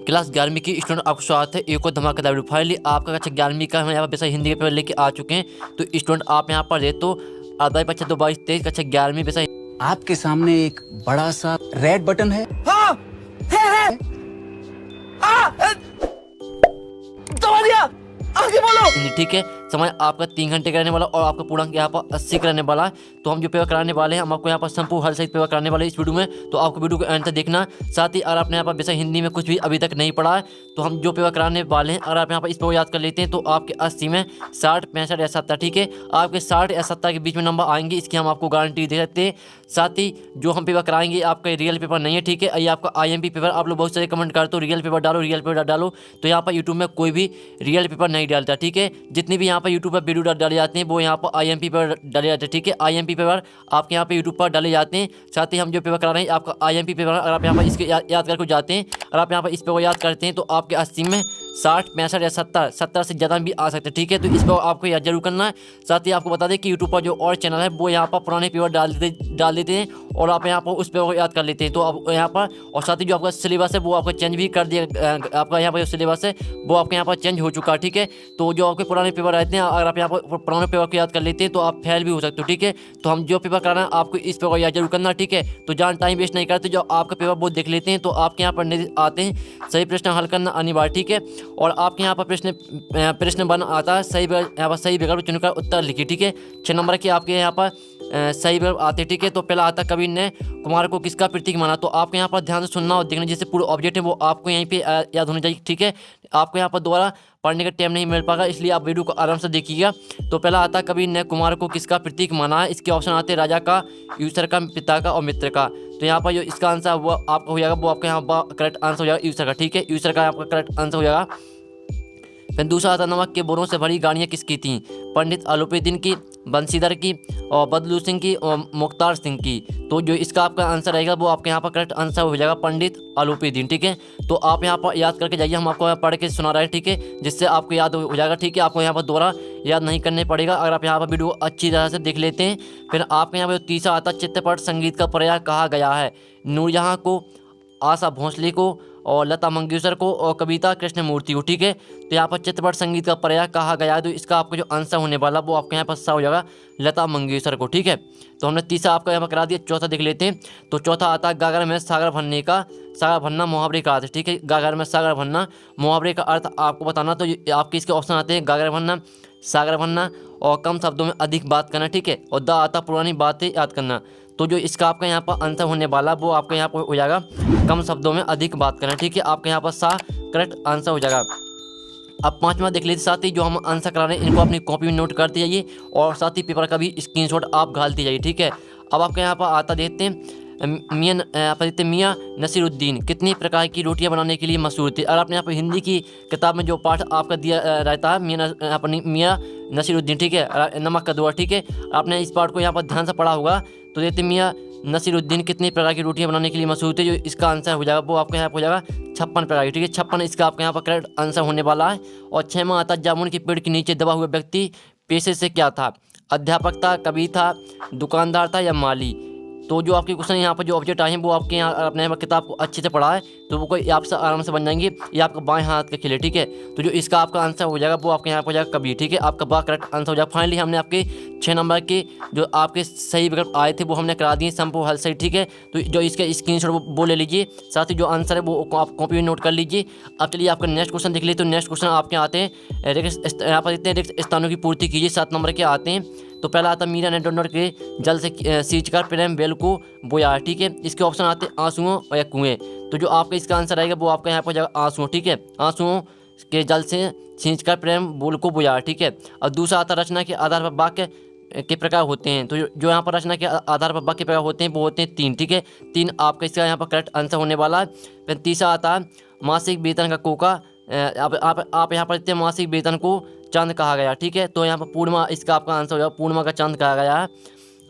Class 11वीं की student आपको स्वागत है एक और धमाकेदार वीडियो। फाइनली आपका कक्षा 11वीं का हम यहाँ पर वैसा हिंदी के पेपर लेके आ चुके हैं। तो स्टूडेंट आप यहाँ पर तो अध्याय परीक्षा 2022-23 कक्षा 11वीं वैसा आपके सामने एक बड़ा सा रेड बटन है। हाँ, है। दबा दिया, आगे बोलो। ठीक है, समय आपका 3 घंटे का रहने वाला और आपका पूर्णांक यहाँ पर 80 का रहने वाला है। तो हम जो पेपर कराने वाले हैं, हम आपको यहाँ पर संपूर्ण हर सहित पेपर कराने वाले हैं इस वीडियो में। तो आपको वीडियो को एंड तक देखना। साथ ही अगर आपने यहाँ पर वैसा हिंदी में कुछ भी अभी तक नहीं पढ़ा है तो हम जो पेपर कराने वाले हैं, अगर आप यहाँ पर इस पेपर याद कर लेते हैं तो आपके 80 में 60, 65 या 70, ठीक है, आपके 60 या 70 के बीच में नंबर आएंगे, इसकी हम आपको गारंटी दे सकते हैं। साथ ही जो हम पेपर कराएंगे आपका रियल पेपर नहीं है, ठीक है, ये आपका IMP पेपर। आप लोग बहुत सारे कमेंट करते हो रियल पेपर डालो, रियल पेपर डालो, तो यहाँ पर यूट्यूब में कोई भी रियल पेपर नहीं डालता, ठीक है। जितनी भी यहाँ पर यूट्यूब पर वीडियो डाले जाते हैं वो यहाँ पर IMP पेपर डाले जाते हैं, ठीक है। IMP पेपर आपके यहाँ पे यूट्यूब पर डाले जाते हैं। साथ ही हम जो पेपर करा रहे हैं आपका IMP पेपर, अगर आप यहाँ पर इसके याद करके जाते हैं, अगर आप यहाँ पर इस पेपर याद करते हैं तो आपके 80 में 60, 65 या 70 से ज़्यादा भी आ सकते हैं, ठीक है। तो इस पर आपको याद जरूर करना है। साथ ही आपको बता दें कि यूट्यूब पर जो और चैनल है वो यहाँ पर पुराने पेपर डाल देते हैं और आप यहाँ पर उस पेपर को याद कर लेते हैं। तो आप यहाँ पर और साथ ही जो आपका सिलेबस है वो आपका चेंज भी कर दिया, आपका यहाँ पर जो सिलेबस है वो आपके यहाँ पर चेंज हो चुका है, ठीक है। तो जो आपके पुराने पेपर रहते हैं, अगर आप यहाँ पर पुराने पेपर को याद कर लेते हैं तो आप फेल भी हो सकते हो, ठीक है। तो हम जो पेपर कराना है आपको इस पेपर को याद जरूर करना, ठीक है। तो जहाँ टाइम वेस्ट नहीं करते, जो आपका पेपर वो देख लेते हैं तो आपके यहाँ पर आते हैं सही प्रश्न हल करना अनिवार्य, ठीक है। और आपके यहाँ पर प्रश्न बन आता है सही, यहाँ पर सही विकल्प चुनकर उत्तर लिखिए, ठीक है। 6 नंबर के आपके यहाँ पर सही विकल्प आते हैं, ठीक है। तो पहला आता कबीर ने कुमार को किसका प्रतीक माना। तो आपको यहाँ पर ध्यान से सुनना और देखना, जैसे पूरे ऑब्जेक्ट है वो आपको यहीं पे याद होना चाहिए, ठीक है। आपको यहाँ पर दोबारा पढ़ने का टाइम नहीं मिल पाएगा, इसलिए आप वीडियो को आराम से देखिएगा। तो पहला आता कबीर ने कुमार को किसका प्रतीक माना है। इसके ऑप्शन आते हैं राजा का, यूसर का, पिता का और मित्र का। तो यहाँ पर जो इसका आंसर वो आपका हो जाएगा, वो आपका यहाँ पर करेक्ट आंसर हो जाएगा यूसर का, ठीक है। यूसर का आपका करेक्ट आंसर हो जाएगा। फिर दूसरा आता नमक के बोरों से भरी गाड़ियाँ किसकी थीं। पंडित आलूपीदीन की, बंसीधर की और बदलू सिंह की और मुख्तार सिंह की। तो जो इसका आपका आंसर रहेगा वो आपके यहाँ पर करेक्ट आंसर हो जाएगा पंडित आलूपीदीन, ठीक है। तो आप यहाँ पर याद करके जाइए, हम आपको पढ़ के सुना रहे हैं, ठीक है, जिससे आपको याद हो जाएगा, ठीक है। आपको यहाँ पर दोबारा याद नहीं करने पड़ेगा अगर आप यहाँ पर वीडियो अच्छी तरह से देख लेते हैं। फिर आपके यहाँ पर तीसरा आता चित्रपट संगीत का प्रयाग कहा गया है। नूरजहाँ को, आशा भोसले को और लता मंगेशकर को और कविता कृष्णमूर्ति को, ठीक है। तो यहाँ पर चित्रपट संगीत का प्रयाग कहा गया है। तो इसका आपका जो आंसर होने वाला वो आपके यहाँ पर सा हो जाएगा लता मंगेशकर को, ठीक है। तो हमने तीसरा आपका यहाँ पर करा दिया। चौथा देख लेते हैं। तो चौथा आता है गागर में सागर भरने का, सागर भरना मुहावरे का अर्थ, ठीक है। गागर में सागर भरना मुहावरे का अर्थ आपको बताना। तो आपके इसके ऑप्शन आते हैं गागर भरना, सागर भरना और कम शब्दों में अधिक बात करना, ठीक है। और द आता पुरानी बातें याद करना। तो जो इसका आपका यहाँ पर आंसर होने वाला वो आपका यहाँ पर हो जाएगा कम शब्दों में अधिक बात करना, ठीक है। आपके यहाँ पर सा करेक्ट आंसर हो जाएगा। अब पांचवा देख लीजिए। साथ ही जो हम आंसर करा रहे हैं इनको अपनी कॉपी में नोट करते जाइए और साथ ही पेपर का भी स्क्रीनशॉट आप घालते जाइए, ठीक है। अब आपके यहाँ पर आता देखते हैं मियाँ नसीरुद्दीन कितनी प्रकार की रोटियां बनाने के लिए मशहूर थे। और आपने यहाँ पर हिंदी की किताब में जो पाठ आपका दिया रहता है मियाँ नसीरुद्दीन, ठीक है, नमक का दोहा, ठीक है। आपने इस पाठ को यहाँ पर ध्यान से पढ़ा होगा। तो देखते मियाँ नसीरुद्दीन कितनी प्रकार की रोटियां बनाने के लिए मशहूर थे। जो इसका आंसर हो जाएगा वो आपके यहाँ पर हो जाएगा 56 प्रकार की, ठीक है। 56 इसका आपके यहाँ पर करेक्ट आंसर होने वाला है। और 6वां आता जामुन के पेड़ के नीचे दबा हुआ व्यक्ति पेशे से क्या था। अध्यापक था, कवि था, दुकानदार था या माली। तो जो आपके क्वेश्चन यहाँ पर जो ऑब्जेक्ट आए हैं वो आपके यहाँ अपने किताब को अच्छे से पढ़ा है तो वो कोई आपसे आराम से बन जाएंगे। ये आपका बाएं हाथ के खेल है, ठीक है। तो जो इसका आपका आंसर हो जाएगा वो आपके यहाँ पर हो जाएगा कबीर, ठीक है। आपका बा करेक्ट आंसर हो जाएगा। फाइनली हमने आपके 6 नंबर के जो आपके सही विकल्प आए थे वो हमने करा दिए संपूर्ण हल सही, ठीक है। तो जो इसके स्क्रीनशॉट वो ले लीजिए, साथ ही जो आंसर है वो आप कॉपी में नोट कर लीजिए। अब चलिए आपका नेक्स्ट क्वेश्चन देख लीजिए। तो नेक्स्ट क्वेश्चन आपके आते हैं यहाँ पर देखते हैं रिक्त स्थानों की पूर्ति कीजिए। 7 नंबर के आते हैं। तो पहला आता मीरा ने डोनर के जल से सींचकर प्रेम बेल को बोया, ठीक है। इसके ऑप्शन आते हैं आंसुओं या कुएं। तो जो आपका इसका आंसर आएगा वो आपका यहाँ पर जाएगा आंसुओं, ठीक है। आंसुओं के जल से सींचकर प्रेम बोल को बोया, ठीक है। और दूसरा आता रचना के आधार पर वाक्य के प्रकार होते हैं। तो जो यहाँ पर रचना के आधार पर वाक्य प्रकार होते हैं वो होते हैं 3, ठीक है। 3 आपका इसका यहाँ पर करेक्ट आंसर होने वाला है। फिर तीसरा आता है मासिक वेतन का कोका। आप यहाँ पर देखते हैं मासिक वेतन को चांद कहा गया, ठीक है। तो यहाँ पर पूर्णिमा इसका आपका आंसर हो जाएगा, पूर्णिमा का चांद कहा गया है।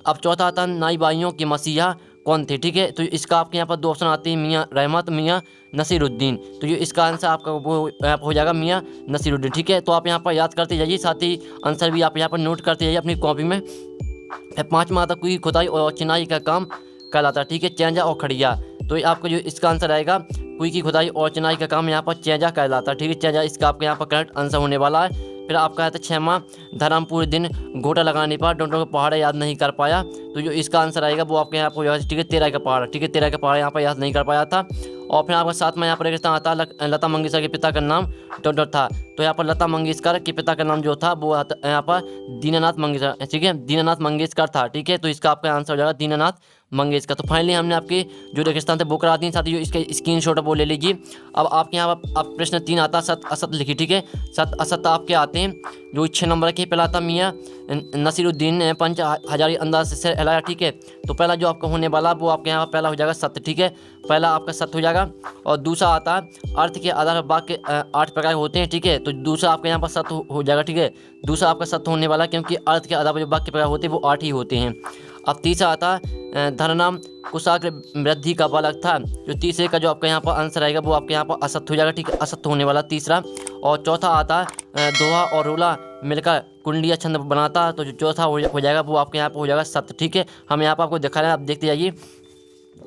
अब चौथा आता है नाई बाइयों के मसीहा कौन थे, ठीक है। तो इसका आपके यहाँ पर 2 ऑप्शन आते हैं मियाँ रहमत, मियाँ नसीरुद्दीन। तो ये इसका आंसर आपका वो यहाँ पर हो जाएगा मियाँ नसीरुद्दीन, ठीक है। तो आप यहाँ पर याद करते जाइए, साथ ही आंसर भी आप यहाँ पर नोट करते जाइए अपनी कॉपी में। फिर 5वां आता कुई खुदाई और चिनाई का काम कहलाता है, ठीक है, चैंजा और खड़िया। तो आपका जो इसका आंसर आएगा कुई की खुदाई और चिनाई का काम यहाँ पर चेजा कहलाता है। ठीक है, चेजा इसका आपका यहाँ पर करेक्ट आंसर होने वाला है। फिर आपका है तो 6वां, धर्म पूरे दिन गोटा लगाने पर डोंटों का पहाड़ याद नहीं कर पाया। तो जो इसका आंसर आएगा वो आपके यहाँ पर, ठीक है, 13 का पहाड़। ठीक है, 13 का पहाड़ यहाँ पर याद नहीं कर पाया था। और फिर आपका 7वां यहाँ पर रेगिस्तान आता है। लता मंगेशकर के पिता का नाम डॉक्टर था। तो यहाँ पर लता मंगेशकर के पिता का नाम जो था वो यहाँ पर दीनानाथ मंगेशकर, ठीक है, दीनानाथ मंगेशकर था। ठीक है, तो इसका आपका आंसर हो जाएगा दीनानाथ मंगेशकर। तो फाइनली हमने आपके जो रेगिस्तान थे वो करा दी। साथ ही जो इसके स्क्रीनशॉट है वो ले लीजिए। अब आपके यहाँ पर आप प्रश्न 3 आता है, सत असत लिखिए। ठीक है, सत असत आपके आते हैं जो 6 नंबर के। पहला आता मियाँ नसीरुद्दीन पंच हजारी अंदाज से हिलाया। ठीक है, तो पहला जो आपका होने वाला वो आपके यहाँ पहला हो जाएगा सत्य। ठीक है, पहला आपका सत्य हो जाएगा। और दूसरा आता है अर्थ के आधार पर वाक्य 8 प्रकार होते हैं। ठीक है, तो दूसरा आपके यहाँ पर सत्य हो जाएगा। ठीक है, दूसरा आपका सत्य होने वाला, क्योंकि अर्थ के आधार पर जो वाक्य प्रकार होते हैं वो 8 ही होते हैं। अब तीसरा आता है धननाम कुशाग्र वृद्धि का बालक था। जो तीसरे का जो आपका यहाँ पर आंसर आएगा वो आपके यहाँ पर असत्य हो जाएगा। ठीक है, असत्य होने वाला तीसरा। और चौथा आता है दोहा और रोला मिलकर कुंडिया छंद बनाता। तो जो चौथा हो जाएगा वो आपके यहाँ पर हो जाएगा सत्य। ठीक है, हम यहाँ पर आपको दिखा रहे हैं, आप देखते जाइए।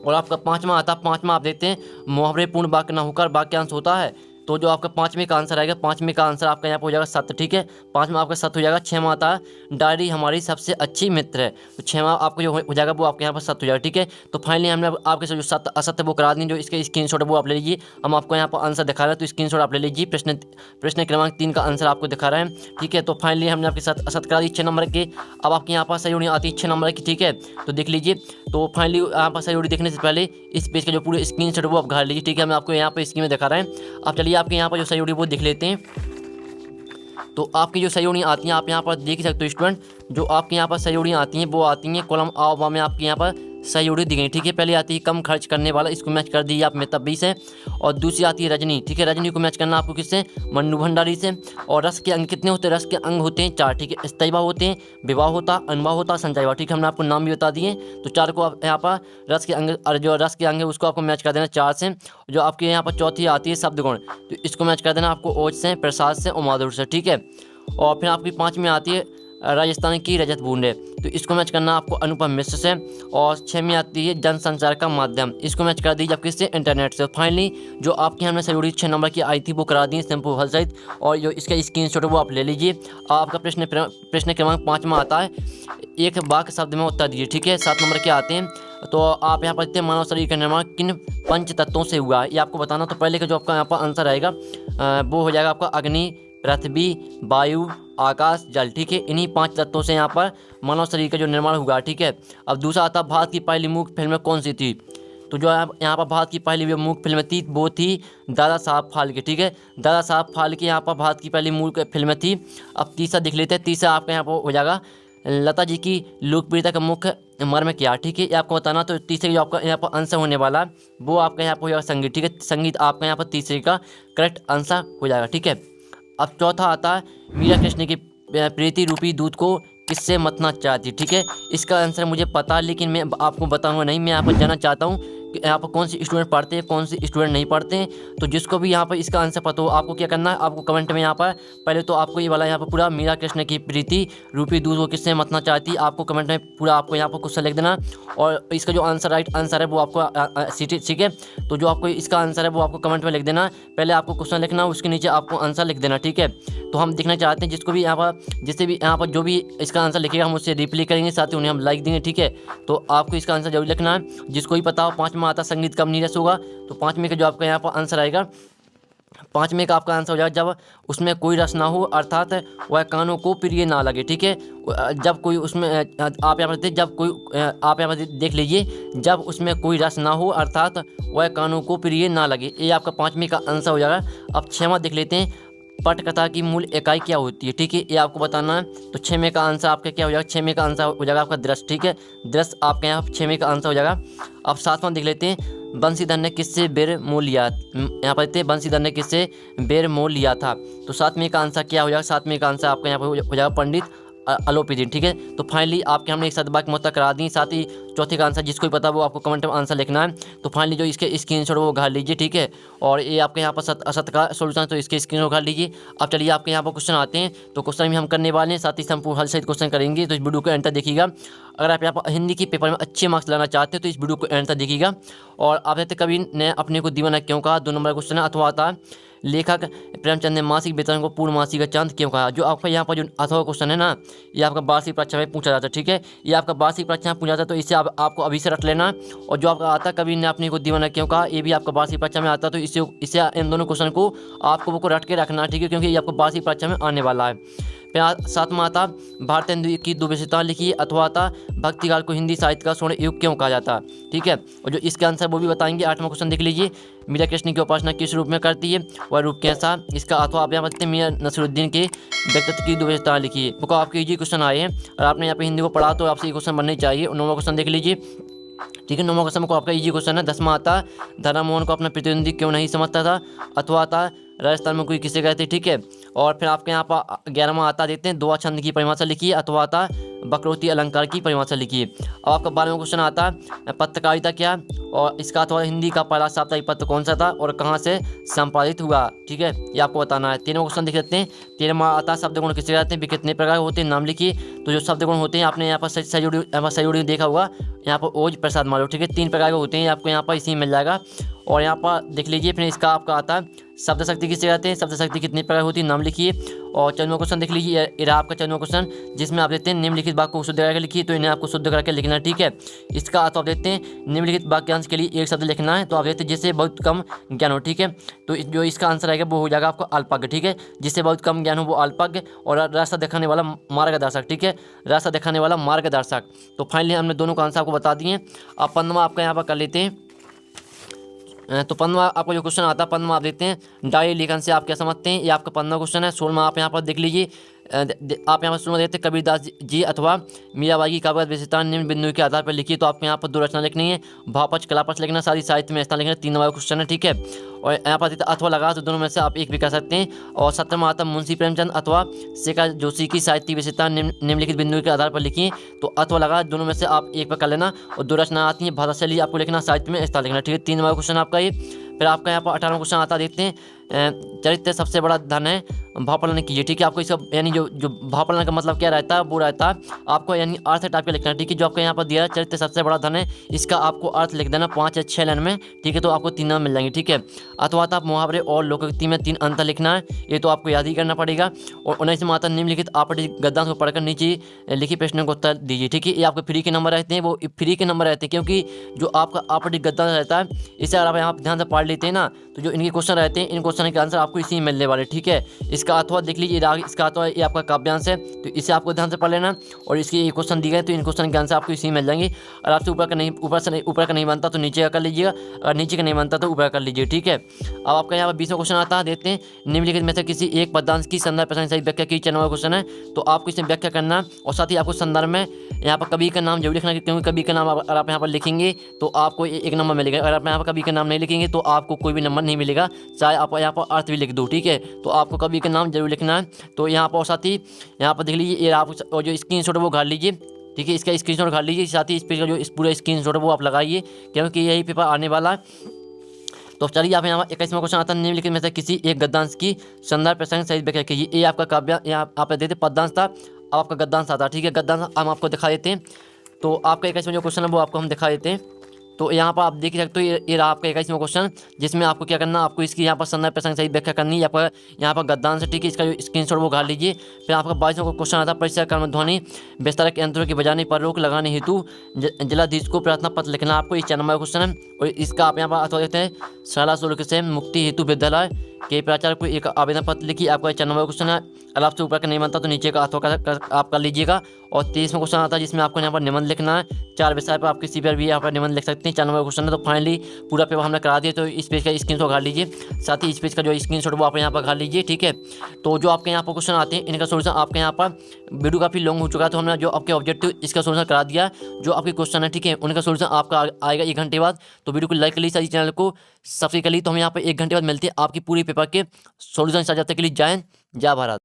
और आपका 5वां आता है, 5वां आप देखते हैं मुहावरे पूर्ण वाक्य न होकर वाक्यांश होता है। तो जो आपका 5वें का आंसर आएगा, 5वें का आंसर आपका यहाँ पर हो जाएगा सत्य। ठीक है, 5वां आपका सत्य हो जाएगा। 6वां आता है डायरी हमारी सबसे अच्छी मित्र है। तो 6वां आपको जो हो जाएगा वो आपके यहाँ पर सत्य हो जाएगा। ठीक है, तो फाइनली हमने आपके जो सत्य असत्य वो करा दी। जो इसके स्क्रीनशॉट है वो आप ले लीजिए। हम आपको यहाँ पर आंसर दिखा रहे हैं, तो स्क्रीनशॉट आप ले लीजिए। प्रश्न क्रमांक 3 का आंसर आपको दिखा रहे हैं। ठीक है, तो फाइनली हमने आपके साथ असत्य करा दी 6 नंबर के। अब आपके यहाँ पर सही होनी आती है 6 नंबर की। ठीक है, तो देख लीजिए। तो फाइनली यहाँ पर सही होनी देखने से पहले इस पेज का जो पूरे स्क्रीनशॉट है वो आप घर लीजिए। ठीक है, हम आपको यहाँ पर स्क्रीन में दिखा रहे हैं। अब चलिए आपके यहाँ पर जो सही होनी वो देख लेते हैं। तो आपकी जो सही आती हैं आप यहाँ पर देख सकते हो स्टूडेंट। जो आपके यहाँ पर सही आती हैं वो आती हैं कॉलम आ व में आपके यहाँ पर सही दी गई। ठीक है, पहले आती है कम खर्च करने वाला, इसको मैच कर दीजिए आप मेहतबी से। और दूसरी आती है रजनी। ठीक है, रजनी को मैच करना आपको किससे, मन्नू भंडारी से। और रस के अंग कितने होते हैं, रस के अंग होते हैं 4। ठीक है, इस्तैबा होते हैं, विवाह होता, अनवा होता, संचयवा। ठीक है, हमने आपको नाम भी बता दिए। तो 4 को आप यहाँ पर रस के अंग, और जो रस के अंग है उसको आपको मैच कर देना 4 से। जो आपके यहाँ पर चौथी आती है शब्द गुण, तो इसको मैच कर देना आपको ओज से, प्रसाद से और माधुर से। ठीक है, और फिर आपकी 5वीं आती है राजस्थान की रजत बूंदे, तो इसको मैच करना आपको अनुपम मिश्र से। और 6वीं आती है जनसंचार का माध्यम, इसको मैच कर दीजिए आप किससे, इंटरनेट से। फाइनली जो आपके हमने सही 6 नंबर की आई थी वो करा दी सिंपल हल सहित। और जो इसका स्क्रीनशॉट है वो आप ले लीजिए। आपका प्रश्न क्रमांक 5वां आता है एक वाक्य शब्द में उत्तर दीजिए। ठीक है, 7 नंबर के आते हैं। तो आप यहाँ पर देखते हैं मानव शरीर का निर्माण किन 5 तत्वों से हुआ है, ये आपको बताना। तो पहले का जो आपका यहाँ पर आंसर आएगा वो हो जाएगा आपका अग्नि, पृथ्वी, वायु, आकाश, जल। ठीक है, इन्हीं 5 तत्वों से यहाँ पर मानव शरीर का जो निर्माण हुआ। ठीक है, अब दूसरा आता भारत की पहली मूक फिल्म कौन सी थी। तो जो यहाँ पर भारत की पहली मूक फिल्म थी वो थी दादा साहब फाल्के। ठीक है, दादा साहब फाल्के यहाँ पर भारत की पहली मूक फिल्म थी। अब तीसरा देख लेते हैं। तीसरा आपका यहाँ पर हो जाएगा लता जी की लोकप्रियता का मुख्य मर्म क्या। ठीक है, ये आपको बताना। तो तीसरे जो आपका यहाँ पर आंसर होने वाला वो आपका यहाँ पर हो जाएगा संगीत। ठीक है, संगीत आपका यहाँ पर तीसरे का करेक्ट आंसर हो जाएगा। ठीक है, अब चौथा आता है मीरा कृष्ण की प्रीति रूपी दूध को किससे मतना चाहती। ठीक है, इसका आंसर मुझे पता है लेकिन मैं आपको बताऊंगा नहीं। मैं यहाँ पर जानना चाहता हूँ कि यहाँ पर कौन से स्टूडेंट पढ़ते हैं, कौन से स्टूडेंट नहीं पढ़ते हैं। तो जिसको भी यहाँ पर इसका आंसर पता हो आपको क्या करना है, आपको कमेंट में यहाँ पर पहले तो आपको ये वाला यहाँ पर पूरा मीरा कृष्ण की प्रीति रूपी दूध को किससे मतना चाहती, आपको कमेंट में पूरा आपको यहाँ पर क्वेश्चन लिख देना। और इसका जो आंसर राइट आंसर है वो आपको ठीक है, तो जो आपको इसका आंसर है वो आपको कमेंट में लिख देना। पहले आपको क्वेश्चन लिखना, उसके नीचे आपको आंसर लिख देना। ठीक है, तो हम देखना चाहते हैं जिसको भी यहाँ पर जिससे भी यहाँ पर जो भी इसका आंसर लिखेगा हम उससे रिप्लाई करेंगे, साथ ही उन्हें हम लाइक देंगे। ठीक है, तो आपको इसका आंसर जरूर लिखना है। जिसको भी पता हो 5वां आता संगीत कब नीरस होगा, तो 5वें का जो आपका यहाँ पर आंसर आएगा, 5वें का आपका आंसर हो जाएगा जब उसमें कोई रस ना हो अर्थात वह कानों को प्रिय ना लगे। ठीक है, जब कोई उसमें आप यहाँ पर जब कोई आप यहाँ पर देख लीजिए, जब उसमें कोई रस ना हो अर्थात वह कानों को प्रिय ना लगे, ये आपका 5वें का आंसर हो जाएगा। अब 6वां देख लेते हैं पटकथा की मूल इकाई क्या होती है। ठीक है, ये आपको बताना है। तो 6वें का आंसर आपका क्या हो जाएगा, 6वें का आंसर हो जाएगा आपका दृश्य। ठीक है, दृश्य आपके यहाँ 6वें का आंसर हो जाएगा। अब 7वां देख लेते हैं बंसीधर ने किससे बेर मोल लिया, यहाँ पर देखते हैं बंसीधर ने किससे बेर मोल लिया था। तो 7वें का आंसर क्या हो जाएगा, 7वें का आंसर आपका यहाँ पर हो जाएगा पंडित अलोपीजिन। ठीक है, तो फाइनली आपके हमने एक सदबा की मुहत्ता करा दी। साथ ही चौथे का आंसर जिसको भी पता वो आपको कमेंट में आंसर लिखना है। तो फाइनली जो इसके स्क्रीनशॉट वो उघाड़ लीजिए। ठीक है, और ये आपके यहाँ पर असत का सोल्यूशन, तो इसके स्क्रीन उघाड़ लीजिए। अब चलिए आपके यहाँ पर क्वेश्चन आते हैं, तो क्वेश्चन भी हम करने वाले हैं, साथ ही संपूर्ण हल सहित क्वेश्चन करेंगे। तो इस वीडियो को एंड तक देखिएगा। अगर आप यहाँ पर हिंदी के पेपर में अच्छे मार्क्स लाना चाहते हैं तो इस वीडियो को एंड तक देखिएगा। और आप कहते कभी ने अपने को दीवाना क्यों कहा, 2 नंबर क्वेश्चन है। अथवा आता है लेखक प्रेमचंद ने मासिक वेतन को पूर्ण मासिक का चांद क्यों कहा। जो आपका यहाँ पर जो अथवा क्वेश्चन है ना, ये आपका वार्षिक परीक्षा में पूछा जाता है। ठीक है, ये आपका वार्षिक परीक्षा में पूछा जाता है, तो इसे आपको अभी से रट लेना। और जो आपका आता है कवि ने अपने को दीवाना क्यों कहा, ये भी आपका वार्षिक परीक्षा में आता है, तो इसे इन दोनों क्वेश्चन को आपको रट के रखना। ठीक है, क्योंकि ये आपको वार्षिक परीक्षा में आने वाला है। फिर सातवां आता भारतीय की 2 विशेषताएं लिखी। अथवा आता भक्तिकाल को हिंदी साहित्य का स्वर्ण युग क्यों कहा जाता है। ठीक है, और जो इसका आंसर वो भी बताएंगे। 8वां क्वेश्चन देख लीजिए, मीरा कृष्ण की उपासना किस रूप में करती है, वह रूप कैसा। इसका अथवा आप यहाँ बताते हैं मियां नसीरुद्दीन के व्यक्तित्व की 2 विशेषताएं लिखी है। तो आपके इजी क्वेश्चन आए हैं और आपने यहाँ पे हिंदी को पढ़ा तो आपसे ये क्वेश्चन बनने चाहिए। 9वां क्वेश्चन देख लीजिए। ठीक है, 9वां क्वेश्चन को आपका इजी क्वेश्चन है। 10वां आता धर्म मोहन को अपना प्रतिद्वंदी क्यों नहीं समझता था। अथवा आता राजस्थान में कोई किसे कहते। ठीक है, और फिर आपके यहाँ पर 11वां आता देते हैं दुआ छंद की परिभाषा लिखिए। अथवा आता बकरोती अलंकार की परिभाषा लिखिए। अब आपका 12वां क्वेश्चन आता पत्रकारिता क्या, और इसका अथवा हिंदी का पहला साप्ताहिक पत्र कौन सा था और कहाँ से संपादित हुआ। ठीक है, ये आपको बताना है। 13वां क्वेश्चन देख लेते हैं। 13वां आता शब्द गुण किसे कहते हैं, वे कितने प्रकार होते हैं, नाम लिखिए। तो जो शब्द गुण होते हैं आपने यहाँ पर सहयोगी देखा होगा, यहाँ पर ओज प्रसाद मालो। ठीक है, 3 प्रकार के होते हैं, आपको यहाँ पर इसी में मिल जाएगा। और यहाँ पर देख लीजिए। फिर इसका आपका आता है शब्द शक्ति किसे कहते हैं, शब्द शक्ति कितने प्रकार होती है, नाम लिखिए। और 14वां क्वेश्चन देख लीजिए। ये आपका 14वां क्वेश्चन, जिसमें आप देते हैं निम्नलिखित वाक्य को शुद्ध करके लिखिए। तो इन्हें आपको शुद्ध करके लिखना है। ठीक है, इसका आप देते हैं निम्नलिखित वाक्यांश के लिए एक शब्द लिखना है। तो आप देते हैं जिससे बहुत कम ज्ञान हो। ठीक है, तो जो इसका आंसर आएगा वो हो जाएगा आपको अल्पज्ञ। ठीक है, जिससे बहुत कम ज्ञान हो वो अल्पज्ञ, और रास्ता दिखाने वाला मार्गदर्शक। ठीक है, रास्ता दिखाने वाला मार्गदर्शक। तो फाइनली हमने दोनों का आंसर आपको बता दिए। अब 15वां आपका यहाँ पर कर लेते हैं। तो 15वां आपको जो क्वेश्चन आता है, 15वां आप देखते हैं डायरी लेखन से आप क्या समझते हैं। ये आपका 15वां क्वेश्चन है। 16वां आप यहाँ पर देख लीजिए। आप यहाँ पर 16वां देखते हैं कबीरदास जी अथवा मीराबाई की काव्य विशेषता निम्न बिंदु के आधार पर लिखिए। तो आपको यहाँ पर 2 रचना लिखनी है, भावपक्ष कलापक्ष लिखना, सारी साहित्य में स्थान लिखना। 3 नंबर क्वेश्चन है। ठीक है, और यहाँ पर देखते अथवा लगा, तो दोनों में से आप एक भी कर सकते हैं। और 17वां आता मुंशी प्रेमचंद अथवा शेखर जोशी की साहित्य विशेषता निम्नलिखित बिंदु के आधार पर लिखिए। तो अथवा लगा, दोनों में से आप एक पर कर लेना। और 2 रचना आती हैं, भाषा शैली आपको लिखना, साहित्य में स्थान लिखना। ठीक है, 3 नंबर क्वेश्चन आपका ये। फिर आपका यहाँ पर 18वां क्वेश्चन आता देखते हैं चरित्र सबसे बड़ा धन है, भावपालन कीजिए। ठीक है, आपको इसका यानी जो भावपालन का मतलब क्या रहता है वो रहता है आपको यानी अर्थ टाइप का लिखना है। ठीक है, जो आपका यहाँ पर दिया है चरित्र सबसे बड़ा धन है, इसका आपको अर्थ लिख देना 5 या 6 लाइन में। ठीक है, तो आपको 3 नंबर मिल जाएंगे। ठीक है, अथवा आप मुहावरे और लोकोक्ति में 3 अंतर लिखना है, ये तो आपको याद ही करना पड़ेगा। और 19वां आता निम्नलिखित आपत्ति गद्यांश को पढ़कर नीचे लिखित प्रश्नों को उत्तर दीजिए। ठीक है, ये आपके फ्री के नंबर रहते हैं, वो फ्री के नंबर रहते हैं, क्योंकि जो आपका आपत्ति गद्यांश रहता है इसे अगर आप यहाँ ध्यान से पढ़ लेते हैं ना, तो जो इनके क्वेश्चन रहते हैं इन क्वेश्चन के आंसर आपको इसी में मिलने वाले। ठीक है, इसका अथवा देख लीजिए, इसका अथवा ये आपका काव्यांश है, तो इसे आपको ध्यान से पढ़ लेना। और इसके ये क्वेश्चन दिए गए तो इन क्वेश्चन के आंसर आपको इसी में मिल जाएंगे। और आपसे ऊपर का नहीं बनता तो नीचे का कर लीजिएगा, और नीचे का नहीं बनता तो ऊपर कर लीजिए। ठीक है, अब आपका यहाँ पर 20वां क्वेश्चन आता है, देखते हैं निम्नलिखित में से किसी एक पदांश की संदर्भ प्रसंग सही व्याख्या की। 94वां क्वेश्चन है, तो आपको इसमें व्याख्या करना, और साथ ही आपको संदर्भ में यहाँ पर कवि का नाम जरूर लिखना, क्योंकि कवि का नाम अगर आप यहाँ पर लिखेंगे तो आपको 1 नंबर मिलेगा। अगर आप यहाँ पर कवि का नाम नहीं लिखेंगे तो आपको कोई भी नंबर नहीं मिलेगा, चाहे आप यहाँ पर अर्थ भी लिख दो। ठीक है, तो आपको कवि का नाम जरूर लिखना है। तो यहाँ पर साथ ही यहाँ पर देख लीजिए, ये आप जो स्क्रीनशॉट है वो उघाड़ लीजिए। ठीक है, इसका स्क्रीनशॉट उघाड़ लीजिए, साथ ही इस पेज का जो इस पूरा स्क्रीनशॉट है वो आप लगाइए, क्योंकि यही पेपर आने वाला है। तो चलिए आप यहाँ 21वां क्वेश्चन आता है, निम्नलिखित में से किसी एक गद्यांश की संदर्भ प्रसंग सहित व्याख्या कीजिए। ये आपका काव्य यहाँ आप देते पद्यांश था, अब आपका गद्यांश आता है। ठीक है, गद्यांश हम आपको दिखा देते हैं। तो आपका 21वां जो क्वेश्चन है वो आपको हम दिखा देते हैं। तो यहाँ पर आप देख सकते हो, ये रहा आपका 21वां क्वेश्चन, जिसमें आपको क्या करना, आपको इसकी यहाँ पर संदर्भ प्रसंग सही व्याख्या करनी है। आपका यहाँ पर गद्यांश। ठीक है, इसका जो स्क्रीनशॉट वो उघाड़ लीजिए। फिर आपका 22वां क्वेश्चन आता है, परिचय कर्म ध्वनि विस्तारक यंत्रों की बजाने पर रोक लगाने हेतु जिलाधीश को प्रार्थना पत्र लिखना। आपको ये 4 नंबर क्वेश्चन है, और इसका आप यहाँ पर अथवा देते हैं शाला शुल्क से मुक्ति हेतु विद्यालय के प्राचार्य को एक आवेदन पत्र लिखिए। आपका 4 नंबर क्वेश्चन है। अगर आपसे ऊपर का नहीं बनता तो नीचे का अथवा आप कर लीजिएगा। और 23वां क्वेश्चन आता है, जिसमें आपको यहाँ पर निबंध लिखना है। 4 विषय पर आप किसी पर भी यहाँ पर निबंध लिख सकते हैं। 4 नंबर क्वेश्चन है। तो फाइनली पूरा पेपर हमने करा दिया, तो इस पेज का स्क्रीनशॉट उघाड़ लीजिए, साथ ही इस पेज का जो स्क्रीनशॉट वो आप यहाँ पर उघाड़ लीजिए। ठीक है, तो जो आपके यहाँ पर क्वेश्चन आते हैं इनका सोल्यूशन आपके यहाँ पर वीडियो काफ़ी लॉन्ग हो चुका है, तो हमने जो आपके ऑब्जेक्टिव इसका सोल्यूशन करा दिया। जो आपके क्वेश्चन है, ठीक है, उनका सोल्यूशन आपका आएगा 1 घंटे बाद। तो वीडियो को लाइक कर लीजिए, सारी चैनल को सब्सक्राइब कर लीजिए। तो हम यहाँ पर 1 घंटे बाद मिलते हैं आपकी पूरी पेपर के सोल्यूशन। जब तक के लिए जय हिंद, जय भारत।